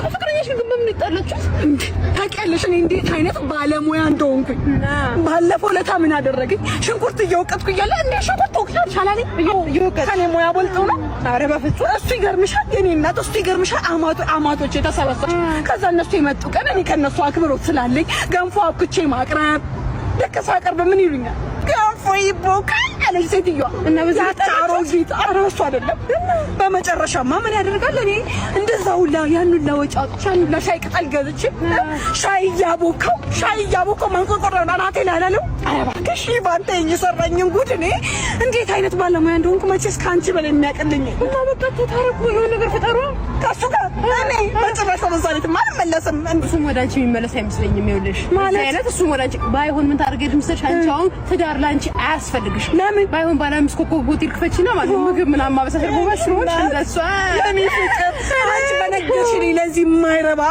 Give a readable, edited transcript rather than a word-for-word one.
ከፍቅረኛሽ ግን በምን ይጣላችሁ እንዴ? ታውቂያለሽ እኔ እንዴት አይነት ባለሙያ እንደሆንኩኝ። ባለፈው ለታ ምን አደረገኝ? ሽንኩርት እየወቀጥኩ እያለ እንዴ ሽንኩርት ወቅታል ቻላለ እየወቀጥ ከኔ ሙያ በልጦ ነው። ኧረ በፍጹም እሱ ይገርምሻል። የኔ እናት እሱ ይገርምሻል። አማቶች የተሰበሰቡ ከዛ እነሱ የመጡ ቀን እኔ ከነሱ አክብሮት ስላለኝ ገንፎ አብኩቼ ማቅረብ ልክ ሳቀርብ ምን ይሉኛል? ገንፎ ይቦካል አለች ሴትዮዋ። እና በዛ ታሮጊት አራሱ አይደለም። በመጨረሻማ ምን ያደርጋል? እኔ እንደዛ ሁላ ያን ሁላ ወጪ አውጥቼ ያን ሁላ ሻይ ቅጠል ገዝቼ ሻይ እያቦካው ማንቆርቆሪያውን አናቴ ላይ አላለው። ኧረ እባክሽ ባንተ የሰራኝን ጉድ እኔ እንዴት አይነት ባለሙያ እንደሆንኩ መቼስ ከአንቺ በላይ የሚያውቅልኝ እና በቃ ተታረቁ የሆነ ነገር ፍጠሩ ከእሱ ጋር እኔ በጭራሽ በዛሬት አልመለስም። እሱም ወደ አንቺ የሚመለስ አይመስለኝም። ይኸውልሽ ማለት አይነት እሱም ወደ አንቺ ባይሆን ምን ታርገሽ ምስልሽ አንቺ አሁን ትዳር ላንቺ አያስፈልግሽ። ለምን ባይሆን ባለ 5 ኮከብ ሆቴል ክፈቺና ማለት ምግብ ምናምን ማበሳሰል ቦባሽ ነው እንደሷ ለምን ፍቅር አንቺ በነገርሽ ለዚህ የማይረባ